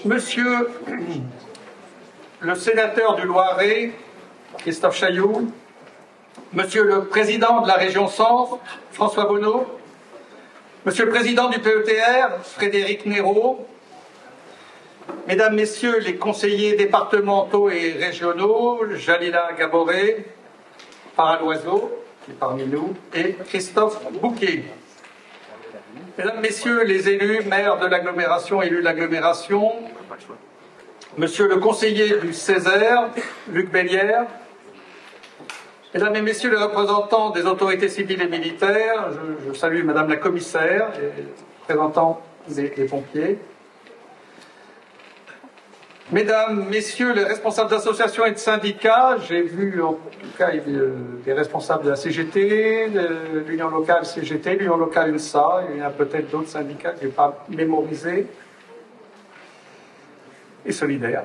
Monsieur le sénateur du Loiret, Christophe Chailloux, Monsieur le président de la région Centre, François Bonneau, Monsieur le président du PETR, Frédéric Néraud, Mesdames, Messieurs les conseillers départementaux et régionaux, Jalila Gaboré, Farah Loiseau, qui est parmi nous, et Christophe Bouquet. Mesdames, Messieurs les élus, maires de l'agglomération, élus de l'agglomération, Monsieur le conseiller du Césaire, Luc Bellière, Mesdames et Messieurs les représentants des autorités civiles et militaires, je salue Madame la commissaire et représentant des pompiers, Mesdames, Messieurs les responsables d'associations et de syndicats, j'ai vu en tout cas des responsables de la CGT, de l'Union locale CGT, l'Union locale UNSA, il y a peut-être d'autres syndicats que je n'ai pas mémorisés, et solidaires.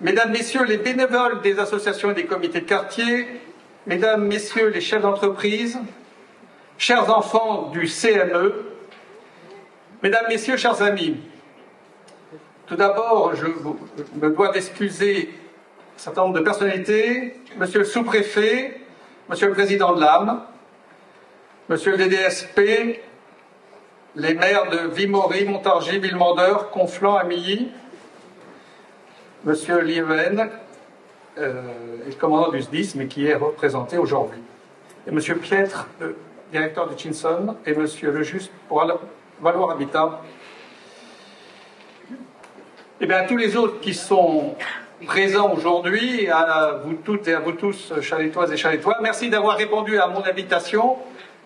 Mesdames, Messieurs les bénévoles des associations et des comités de quartier, Mesdames, Messieurs les chefs d'entreprise, chers enfants du CME, Mesdames, Messieurs, chers amis, tout d'abord, je me dois d'excuser un certain nombre de personnalités, Monsieur le sous-préfet, Monsieur le président de l'AME, Monsieur le DDSP, les maires de Vimory, Montargis, Villemandeur, Conflans, Amilly, Monsieur l'IEN, le commandant du SDIS, mais qui est représenté aujourd'hui, et Monsieur Pietre, le directeur du Chinson, et Monsieur le Juste pour Valoir Habitat. Et bien, à tous les autres qui sont présents aujourd'hui, à vous toutes et à vous tous, chalétoises et chalétois, merci d'avoir répondu à mon invitation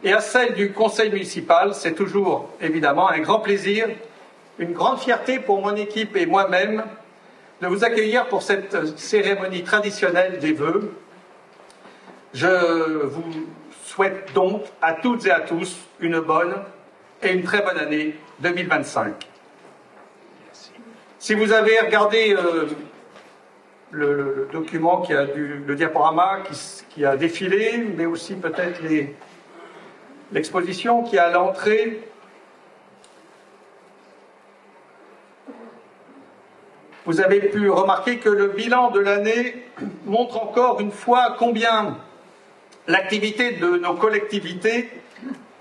et à celle du conseil municipal. C'est toujours, évidemment, un grand plaisir, une grande fierté pour mon équipe et moi-même de vous accueillir pour cette cérémonie traditionnelle des vœux. Je vous souhaite donc à toutes et à tous une bonne et une très bonne année 2025. Si vous avez regardé le document qui a le diaporama qui a défilé, mais aussi peut-être l'exposition qui est à l'entrée, vous avez pu remarquer que le bilan de l'année montre encore une fois combien l'activité de nos collectivités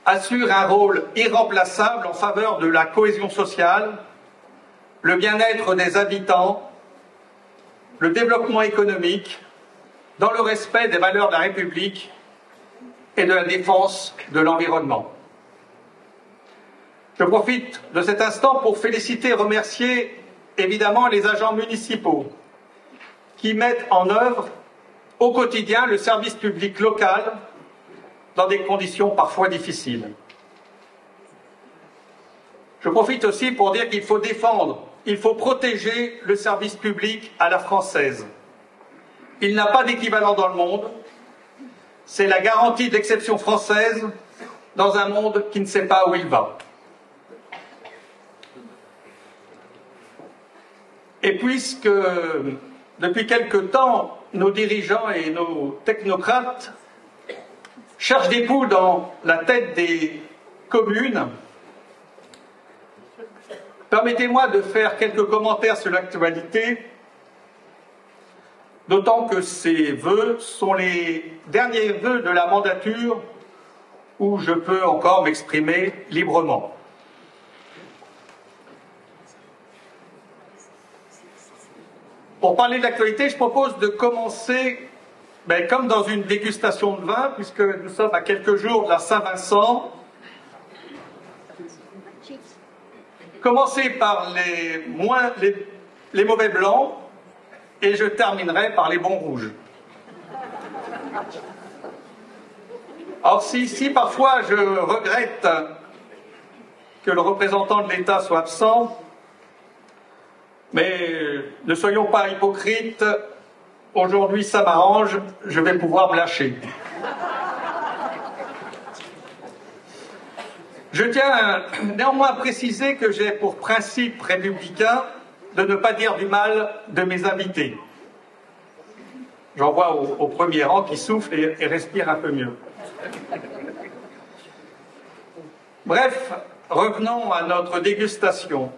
assure un rôle irremplaçable en faveur de la cohésion sociale, le bien-être des habitants, le développement économique, dans le respect des valeurs de la République et de la défense de l'environnement. Je profite de cet instant pour féliciter et remercier évidemment les agents municipaux qui mettent en œuvre au quotidien le service public local dans des conditions parfois difficiles. Je profite aussi pour dire qu'il faut défendre, il faut protéger le service public à la française. Il n'a pas d'équivalent dans le monde. C'est la garantie d'exception française dans un monde qui ne sait pas où il va. Et puisque, depuis quelque temps, nos dirigeants et nos technocrates cherchent des poux dans la tête des communes, permettez-moi de faire quelques commentaires sur l'actualité, d'autant que ces vœux sont les derniers vœux de la mandature où je peux encore m'exprimer librement. Pour parler de l'actualité, je propose de commencer, comme dans une dégustation de vin, puisque nous sommes à quelques jours de la Saint-Vincent. Commencer par les mauvais blancs, et je terminerai par les bons rouges. Alors si parfois je regrette que le représentant de l'État soit absent, mais ne soyons pas hypocrites, aujourd'hui ça m'arrange, je vais pouvoir me lâcher. Je tiens néanmoins à préciser que j'ai pour principe républicain de ne pas dire du mal de mes invités. J'en vois au premier rang qui souffle et respire un peu mieux. Bref, revenons à notre dégustation.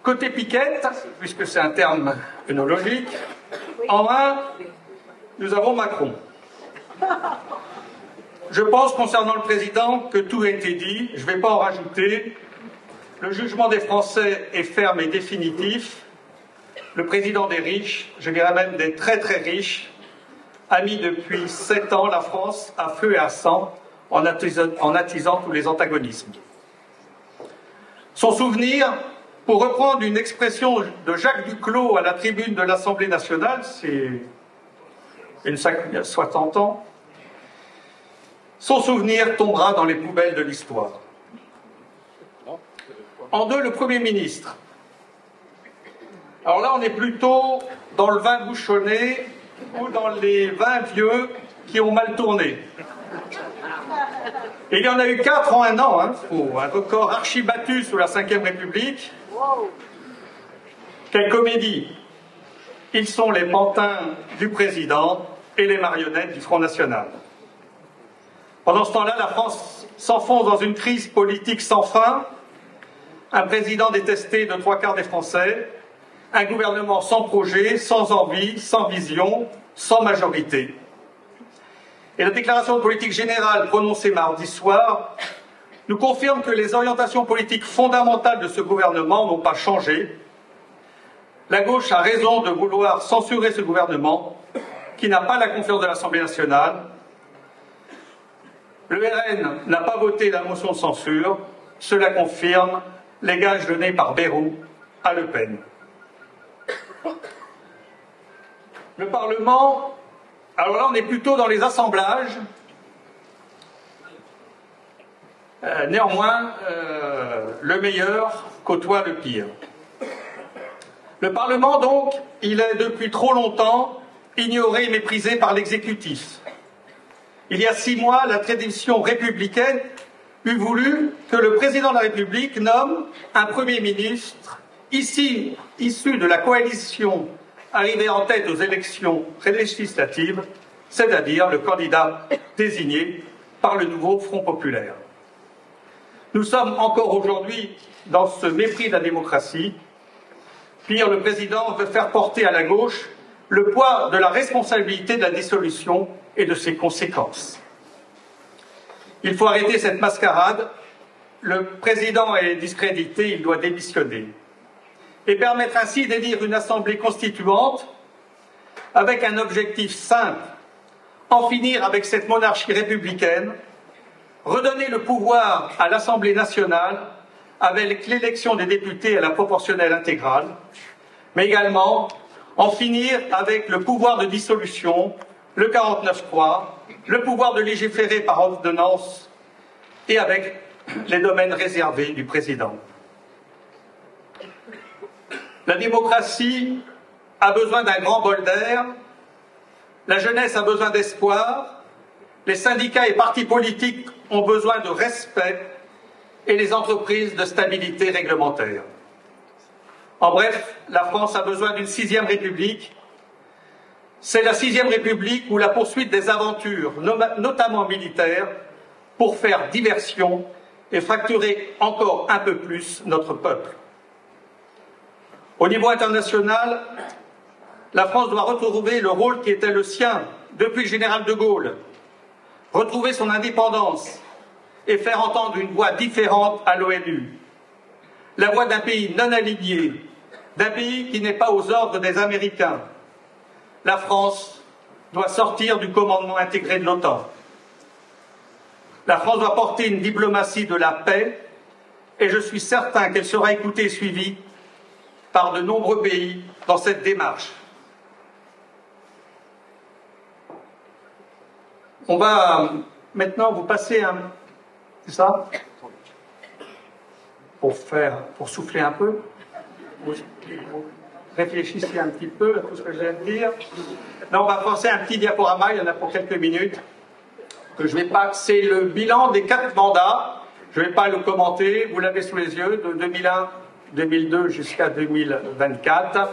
Côté piquette, puisque c'est un terme œnologique, en un, nous avons Macron. Je pense, concernant le président, que tout a été dit. Je ne vais pas en rajouter. Le jugement des Français est ferme et définitif. Le président des riches, je dirais même des très très riches, a mis depuis 7 ans la France à feu et à sang en attisant tous les antagonismes. Son souvenir, pour reprendre une expression de Jacques Duclos à la tribune de l'Assemblée nationale, c'est il y a 60 ans, son souvenir tombera dans les poubelles de l'histoire. En deux, le Premier ministre. Alors là, on est plutôt dans le vin bouchonné ou dans les vins vieux qui ont mal tourné. Et il y en a eu 4 en un an, un record archi-battu sous la Ve République. Quelle comédie! Ils sont les pantins du président et les marionnettes du Front National. Pendant ce temps-là, la France s'enfonce dans une crise politique sans fin, un président détesté de 3/4 des Français, un gouvernement sans projet, sans envie, sans vision, sans majorité. Et la déclaration de politique générale prononcée mardi soir nous confirme que les orientations politiques fondamentales de ce gouvernement n'ont pas changé. La gauche a raison de vouloir censurer ce gouvernement qui n'a pas la confiance de l'Assemblée nationale. Le RN n'a pas voté la motion de censure. Cela confirme les gages donnés par Bayrou à Le Pen. Le Parlement, alors là on est plutôt dans les assemblages. Néanmoins, le meilleur côtoie le pire. Le Parlement, donc, il est depuis trop longtemps ignoré et méprisé par l'exécutif. Il y a 6 mois, la tradition républicaine eût voulu que le président de la République nomme un Premier ministre issu de la coalition arrivée en tête aux élections législatives, c'est-à-dire le candidat désigné par le nouveau Front populaire. Nous sommes encore aujourd'hui dans ce mépris de la démocratie. Pire, le président veut faire porter à la gauche le poids de la responsabilité de la dissolution et de ses conséquences. Il faut arrêter cette mascarade. Le président est discrédité, il doit démissionner. Et permettre ainsi d'élire une assemblée constituante avec un objectif simple, en finir avec cette monarchie républicaine, redonner le pouvoir à l'Assemblée nationale avec l'élection des députés à la proportionnelle intégrale, mais également en finir avec le pouvoir de dissolution, le 49.3, le pouvoir de légiférer par ordonnance et avec les domaines réservés du président. La démocratie a besoin d'un grand bol d'air, la jeunesse a besoin d'espoir, les syndicats et partis politiques ont besoin de respect et les entreprises de stabilité réglementaire. En bref, la France a besoin d'une 6e République. C'est la 6e République ou la poursuite des aventures, notamment militaires, pour faire diversion et fracturer encore un peu plus notre peuple. Au niveau international, la France doit retrouver le rôle qui était le sien depuis le général de Gaulle, retrouver son indépendance et faire entendre une voix différente à l'ONU. La voix d'un pays non aligné, d'un pays qui n'est pas aux ordres des Américains. La France doit sortir du commandement intégré de l'OTAN. La France doit porter une diplomatie de la paix et je suis certain qu'elle sera écoutée et suivie par de nombreux pays dans cette démarche. On va maintenant vous passer un... C'est ça? Pour souffler un peu. Vous réfléchissez un petit peu à tout ce que je viens de dire. Là, on va passer un petit diaporama, il y en a pour quelques minutes. Que je vais pas... C'est le bilan des 4 mandats. Je ne vais pas le commenter, vous l'avez sous les yeux, de 2001, 2002 jusqu'à 2024.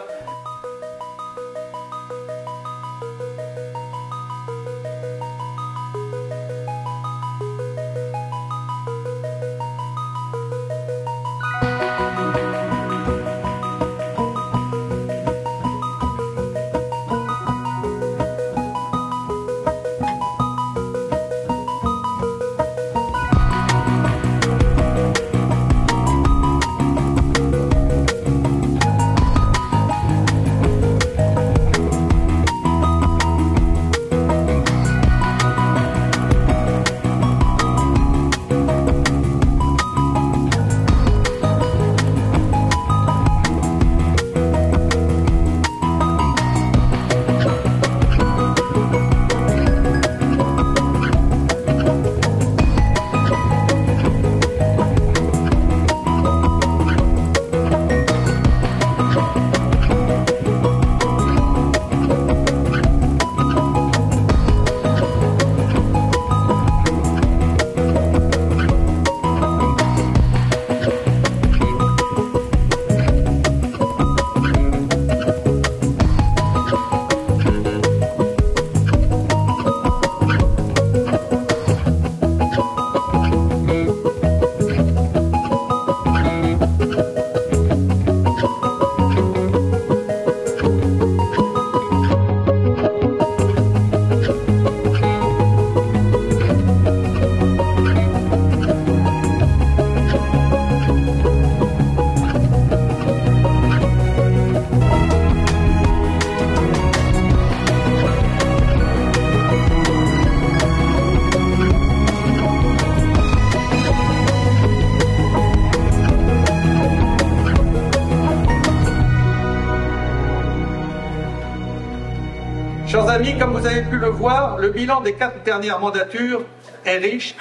Chers amis, comme vous avez pu le voir, le bilan des 4 dernières mandatures est riche,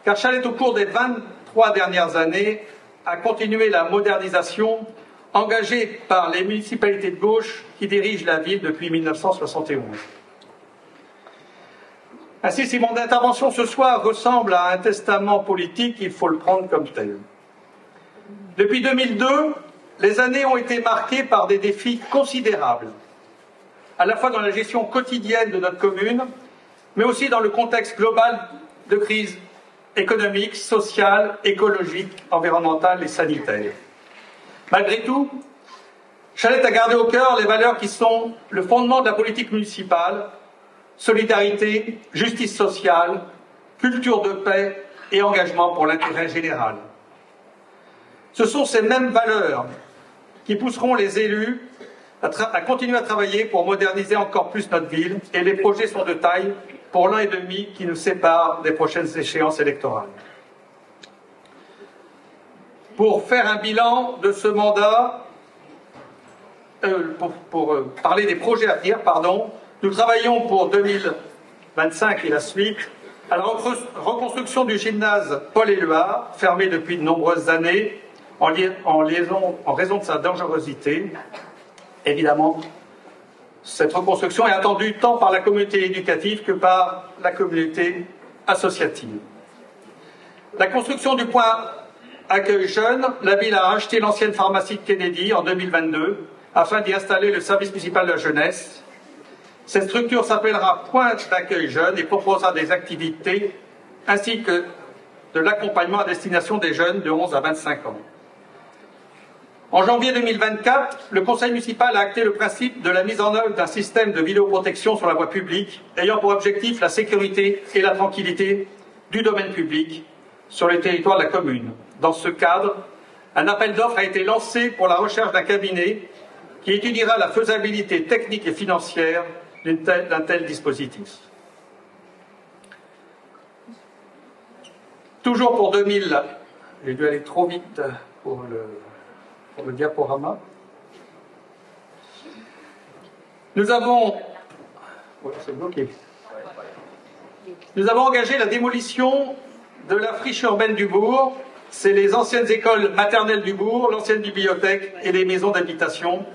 car Challex, au cours des 23 dernières années, a continué la modernisation engagée par les municipalités de gauche qui dirigent la ville depuis 1971. Ainsi, si mon intervention ce soir ressemble à un testament politique, il faut le prendre comme tel. Depuis 2002, les années ont été marquées par des défis considérables, à la fois dans la gestion quotidienne de notre commune, mais aussi dans le contexte global de crise économique, sociale, écologique, environnementale et sanitaire. Malgré tout, Challex a gardé au cœur les valeurs qui sont le fondement de la politique municipale: solidarité, justice sociale, culture de paix et engagement pour l'intérêt général. Ce sont ces mêmes valeurs qui pousseront les élus à continuer à travailler pour moderniser encore plus notre ville, et les projets sont de taille pour l'an et demi qui nous sépare des prochaines échéances électorales. Pour faire un bilan de ce mandat, pour parler des projets à venir, nous travaillons pour 2025 et la suite à la reconstruction du gymnase Paul-Éluard, fermé depuis de nombreuses années en raison de sa dangerosité. Évidemment, cette reconstruction est attendue tant par la communauté éducative que par la communauté associative. La construction du point accueil jeunes, la ville a racheté l'ancienne pharmacie de Kennedy en 2022 afin d'y installer le service municipal de la jeunesse. Cette structure s'appellera Point d'accueil jeunes et proposera des activités ainsi que de l'accompagnement à destination des jeunes de 11 à 25 ans. En janvier 2024, le conseil municipal a acté le principe de la mise en œuvre d'un système de vidéoprotection sur la voie publique ayant pour objectif la sécurité et la tranquillité du domaine public sur le territoire de la commune. Dans ce cadre, un appel d'offres a été lancé pour la recherche d'un cabinet qui étudiera la faisabilité technique et financière d'un tel dispositif. Toujours pour 2000, j'ai dû aller trop vite pour le diaporama. Nous avons engagé la démolition de la friche urbaine du bourg. C'est les anciennes écoles maternelles du bourg, l'ancienne bibliothèque et les maisons d'habitation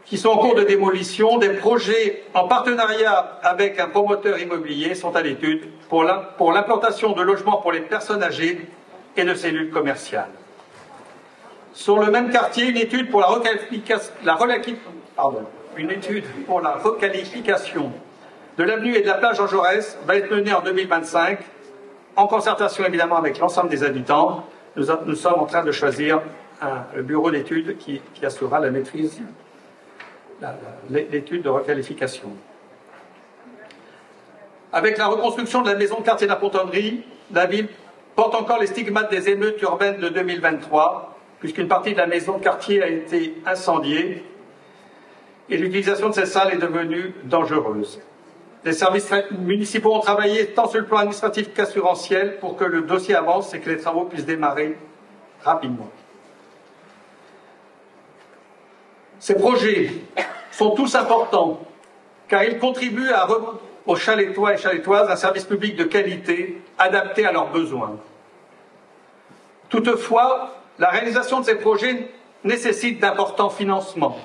qui sont en cours de démolition. Des projets en partenariat avec un promoteur immobilier sont à l'étude pour l'implantation de logements pour les personnes âgées et de cellules commerciales. Sur le même quartier, une étude pour la requalification de l'avenue et de la plage Jean Jaurès va être menée en 2025, en concertation évidemment avec l'ensemble des habitants. Nous sommes en train de choisir le bureau d'études qui assurera la maîtrise, l'étude de requalification. Avec la reconstruction de la maison de quartier de la Pontonnerie, la ville porte encore les stigmates des émeutes urbaines de 2023, puisqu'une partie de la maison de quartier a été incendiée et l'utilisation de cette salle est devenue dangereuse. Les services municipaux ont travaillé tant sur le plan administratif qu'assurantiel pour que le dossier avance et que les travaux puissent démarrer rapidement. Ces projets sont tous importants car ils contribuent aux Chalettois et Chalettoises un service public de qualité adapté à leurs besoins. Toutefois, la réalisation de ces projets nécessite d'importants financements.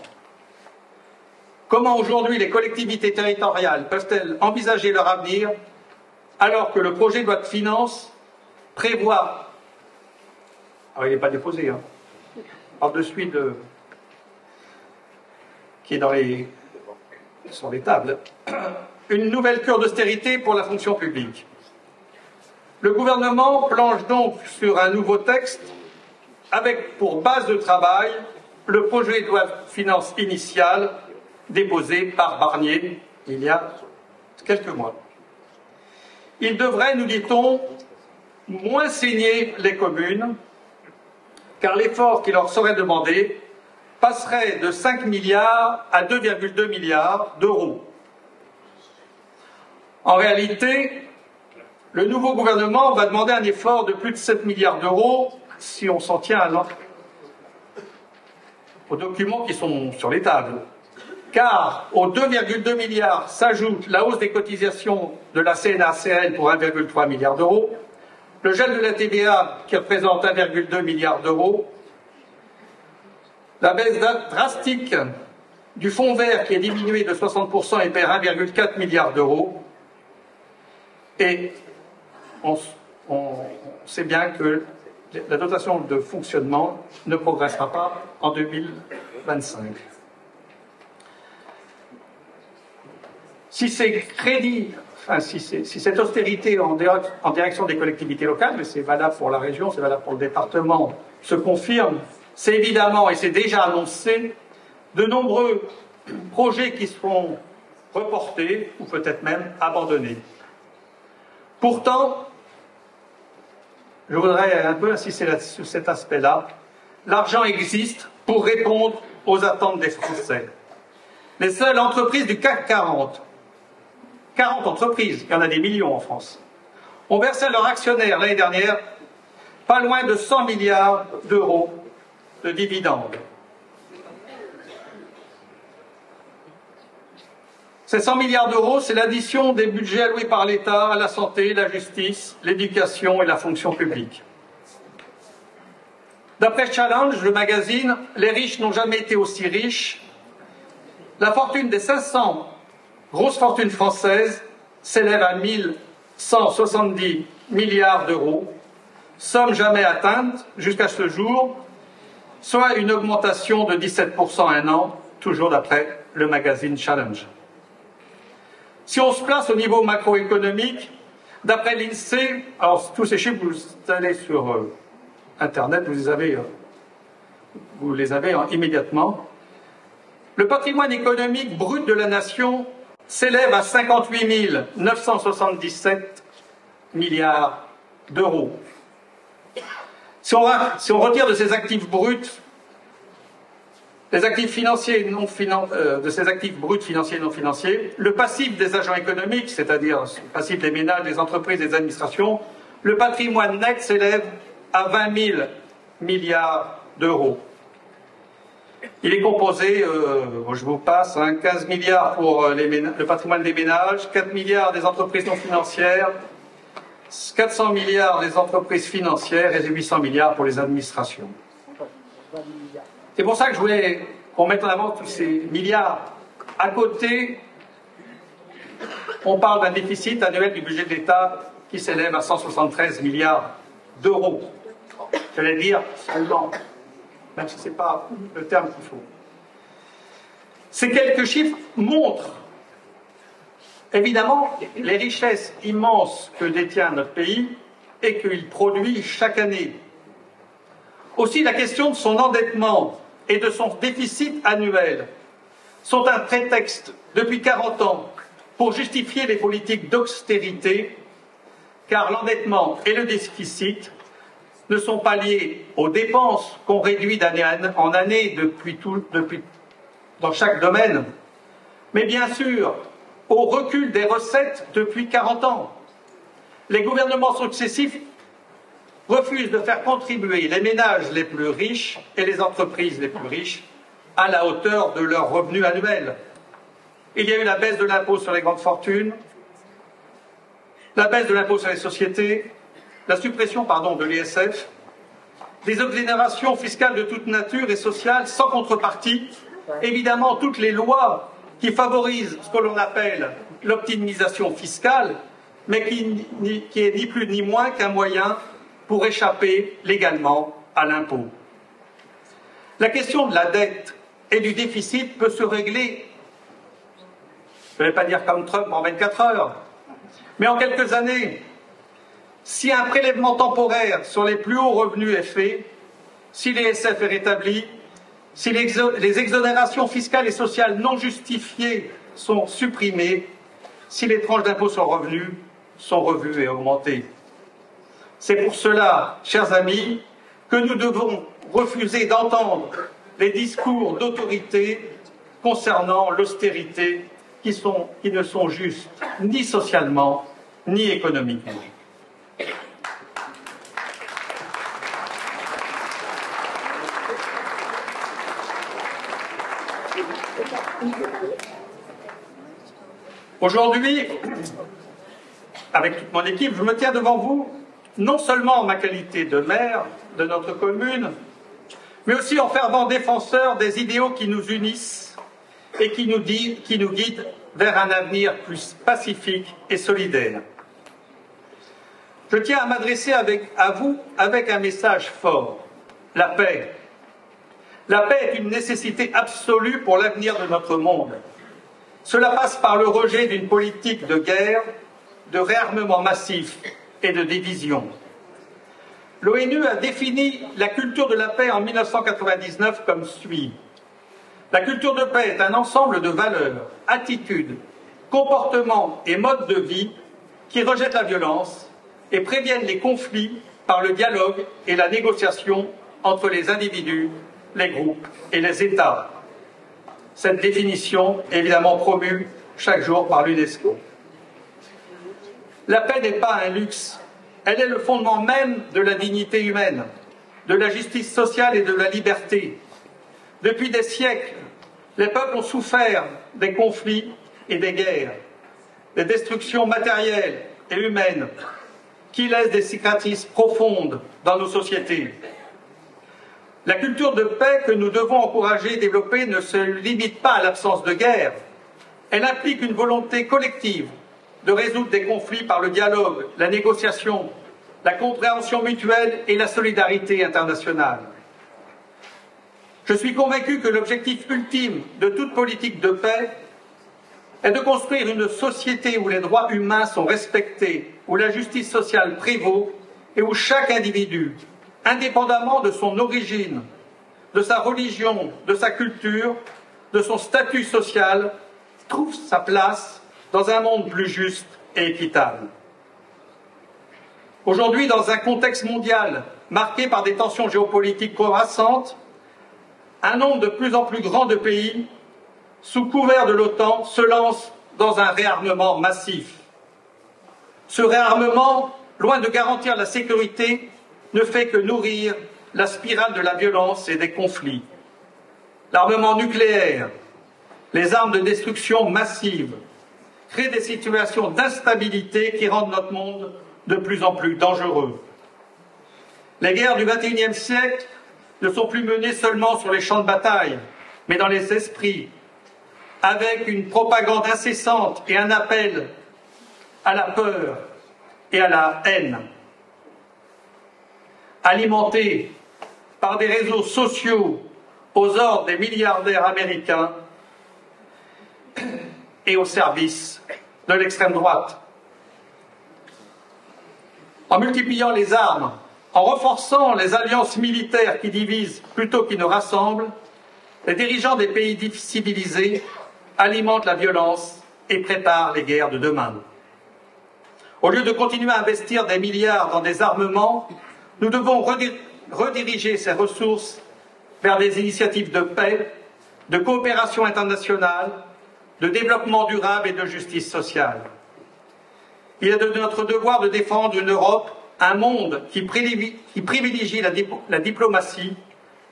Comment aujourd'hui les collectivités territoriales peuvent-elles envisager leur avenir alors que le projet de loi de finances prévoit, alors il n'est pas déposé, par-dessus qui est sur les tables, une nouvelle cure d'austérité pour la fonction publique. Le gouvernement planche donc sur un nouveau texte avec pour base de travail le projet de loi de finances initiale déposé par Barnier il y a quelques mois. Il devrait, nous dit-on, moins saigner les communes, car l'effort qui leur serait demandé passerait de 5 milliards à 2,2 milliards d'euros. En réalité, le nouveau gouvernement va demander un effort de plus de 7 milliards d'euros si on s'en tient aux documents qui sont sur les tables. car aux 2,2 milliards s'ajoute la hausse des cotisations de la CNRACL pour 1,3 milliard d'euros, le gel de la TVA qui représente 1,2 milliard d'euros, la baisse drastique du fonds vert qui est diminué de 60% et perd 1,4 milliard d'euros, et on sait bien que la dotation de fonctionnement ne progressera pas en 2025. Si ces crédits, si cette austérité en direction des collectivités locales, mais c'est valable pour la région, c'est valable pour le département, se confirme, c'est évidemment, et c'est déjà annoncé, de nombreux projets qui seront reportés ou peut-être même abandonnés. Pourtant, je voudrais un peu insister sur cet aspect-là. L'argent existe pour répondre aux attentes des Français. Les seules entreprises du CAC 40 entreprises, il y en a des millions en France, ont versé à leurs actionnaires l'année dernière pas loin de 100 milliards d'euros de dividendes. Ces 100 milliards d'euros, c'est l'addition des budgets alloués par l'État à la santé, la justice, l'éducation et la fonction publique. D'après Challenge, le magazine, les riches n'ont jamais été aussi riches. La fortune des 500 grosses fortunes françaises s'élève à 1170 milliards d'euros, somme jamais atteinte jusqu'à ce jour, soit une augmentation de 17% en un an, toujours d'après le magazine Challenge. Si on se place au niveau macroéconomique, d'après l'INSEE, alors tous ces chiffres, vous allez sur Internet, vous les avez immédiatement. Le patrimoine économique brut de la nation s'élève à 58 977 milliards d'euros. Si on retire de ces actifs bruts les actifs financiers de ces actifs bruts financiers et non financiers, le passif des agents économiques, c'est-à-dire le passif des ménages, des entreprises, des administrations, le patrimoine net s'élève à 20 000 milliards d'euros. Il est composé, je vous passe, 15 milliards pour le patrimoine des ménages, 4 milliards des entreprises non financières, 400 milliards des entreprises financières et 800 milliards pour les administrations. C'est pour ça que je voulais qu'on mette en avant tous ces milliards. À côté, on parle d'un déficit annuel du budget de l'État qui s'élève à 173 milliards d'euros. J'allais dire seulement, même si ce n'est pas le terme qu'il faut. Ces quelques chiffres montrent évidemment les richesses immenses que détient notre pays et qu'il produit chaque année. Aussi, la question de son endettement et de son déficit annuel sont un prétexte depuis 40 ans pour justifier les politiques d'austérité, car l'endettement et le déficit ne sont pas liés aux dépenses qu'on réduit d'année en année dans chaque domaine, mais bien sûr au recul des recettes depuis 40 ans. Les gouvernements successifs refusent de faire contribuer les ménages les plus riches et les entreprises les plus riches à la hauteur de leurs revenus annuels. Il y a eu la baisse de l'impôt sur les grandes fortunes, la baisse de l'impôt sur les sociétés, la suppression de l'ISF, des exonérations fiscales de toute nature et sociales sans contrepartie, évidemment toutes les lois qui favorisent ce que l'on appelle l'optimisation fiscale, mais qui est ni plus ni moins qu'un moyen pour échapper légalement à l'impôt. La question de la dette et du déficit peut se régler, je ne vais pas dire comme Trump en 24 heures, mais en quelques années. Si un prélèvement temporaire sur les plus hauts revenus est fait, si l'ISF est rétabli, si les exonérations fiscales et sociales non justifiées sont supprimées, si les tranches d'impôt sur le revenu sont revues et augmentées. C'est pour cela, chers amis, que nous devons refuser d'entendre les discours d'autorité concernant l'austérité qui ne sont justes ni socialement ni économiquement. Aujourd'hui, avec toute mon équipe, je me tiens devant vous, non seulement en ma qualité de maire de notre commune, mais aussi en fervent défenseur des idéaux qui nous unissent et qui nous guident vers un avenir plus pacifique et solidaire. Je tiens à m'adresser à vous avec un message fort, la paix. La paix est une nécessité absolue pour l'avenir de notre monde. Cela passe par le rejet d'une politique de guerre, de réarmement massif et de division. L'ONU a défini la culture de la paix en 1999 comme suit. La culture de paix est un ensemble de valeurs, attitudes, comportements et modes de vie qui rejettent la violence et préviennent les conflits par le dialogue et la négociation entre les individus, les groupes et les États. Cette définition est évidemment promue chaque jour par l'UNESCO. La paix n'est pas un luxe, elle est le fondement même de la dignité humaine, de la justice sociale et de la liberté. Depuis des siècles, les peuples ont souffert des conflits et des guerres, des destructions matérielles et humaines qui laissent des cicatrices profondes dans nos sociétés. La culture de paix que nous devons encourager et développer ne se limite pas à l'absence de guerre. Elle implique une volonté collective de résoudre des conflits par le dialogue, la négociation, la compréhension mutuelle et la solidarité internationale. Je suis convaincu que l'objectif ultime de toute politique de paix est de construire une société où les droits humains sont respectés, où la justice sociale prévaut et où chaque individu, indépendamment de son origine, de sa religion, de sa culture, de son statut social, trouve sa place dans un monde plus juste et équitable. Aujourd'hui, dans un contexte mondial marqué par des tensions géopolitiques croissantes, un nombre de plus en plus grand de pays, sous couvert de l'OTAN, se lancent dans un réarmement massif. Ce réarmement, loin de garantir la sécurité, ne fait que nourrir la spirale de la violence et des conflits. L'armement nucléaire, les armes de destruction massive, créent des situations d'instabilité qui rendent notre monde de plus en plus dangereux. Les guerres du XXIe siècle ne sont plus menées seulement sur les champs de bataille, mais dans les esprits, avec une propagande incessante et un appel à la peur et à la haine. Alimentés par des réseaux sociaux aux ordres des milliardaires américains et au service de l'extrême droite. En multipliant les armes, en renforçant les alliances militaires qui divisent plutôt qu'ils ne rassemblent, les dirigeants des pays civilisés alimentent la violence et préparent les guerres de demain. Au lieu de continuer à investir des milliards dans des armements, nous devons rediriger ces ressources vers des initiatives de paix, de coopération internationale, de développement durable et de justice sociale. Il est de notre devoir de défendre une Europe, un monde qui privilégie la diplomatie,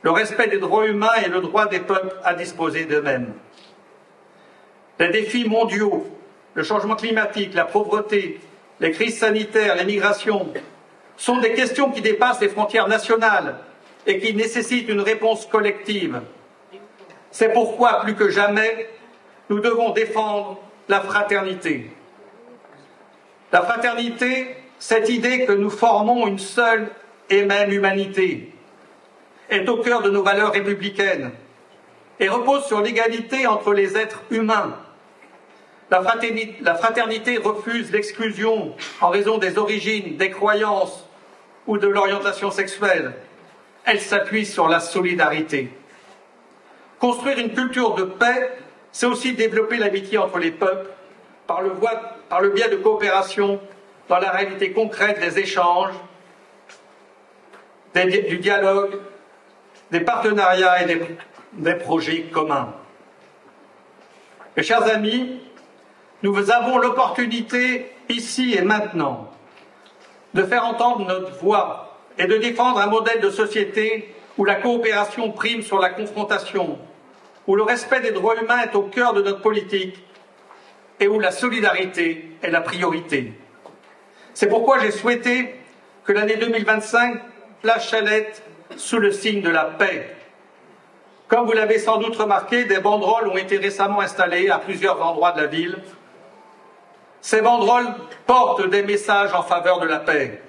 le respect des droits humains et le droit des peuples à disposer d'eux-mêmes. Les défis mondiaux, le changement climatique, la pauvreté, les crises sanitaires, les migrations, sont des questions qui dépassent les frontières nationales et qui nécessitent une réponse collective. C'est pourquoi, plus que jamais, nous devons défendre la fraternité. La fraternité, cette idée que nous formons une seule et même humanité, est au cœur de nos valeurs républicaines et repose sur l'égalité entre les êtres humains. La fraternité refuse l'exclusion en raison des origines, des croyances ou de l'orientation sexuelle. Elle s'appuie sur la solidarité. Construire une culture de paix, c'est aussi développer l'amitié entre les peuples par le biais de coopération dans la réalité concrète des échanges, du dialogue, des partenariats et des projets communs. Mes chers amis, nous avons l'opportunité, ici et maintenant, de faire entendre notre voix et de défendre un modèle de société où la coopération prime sur la confrontation, où le respect des droits humains est au cœur de notre politique et où la solidarité est la priorité. C'est pourquoi j'ai souhaité que l'année 2025 place Chalette sous le signe de la paix. Comme vous l'avez sans doute remarqué, des banderoles ont été récemment installées à plusieurs endroits de la ville. Ces banderoles portent des messages en faveur de la paix.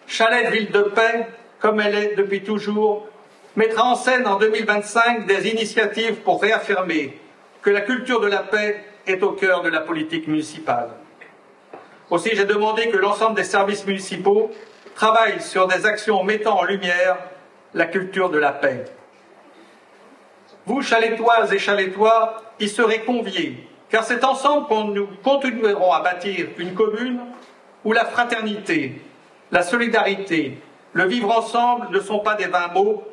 Chalette, ville de paix, comme elle est depuis toujours, mettra en scène en 2025 des initiatives pour réaffirmer que la culture de la paix est au cœur de la politique municipale. Aussi, j'ai demandé que l'ensemble des services municipaux travaillent sur des actions mettant en lumière la culture de la paix. Vous, Chalettoises et Chalettois, y serez conviés, car c'est ensemble que nous continuerons à bâtir une commune où la fraternité, la solidarité, le vivre ensemble ne sont pas des vains mots,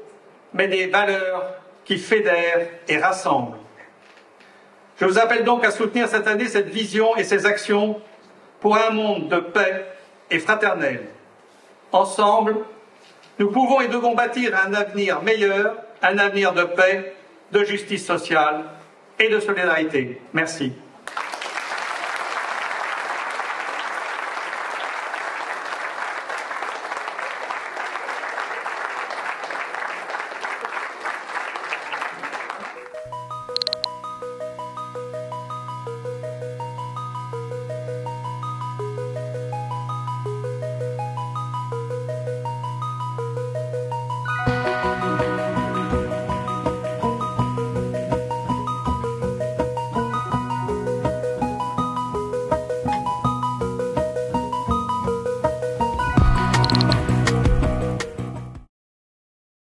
mais des valeurs qui fédèrent et rassemblent. Je vous appelle donc à soutenir cette année cette vision et ces actions pour un monde de paix et fraternel. Ensemble, nous pouvons et devons bâtir un avenir meilleur, un avenir de paix, de justice sociale et de solidarité. Merci.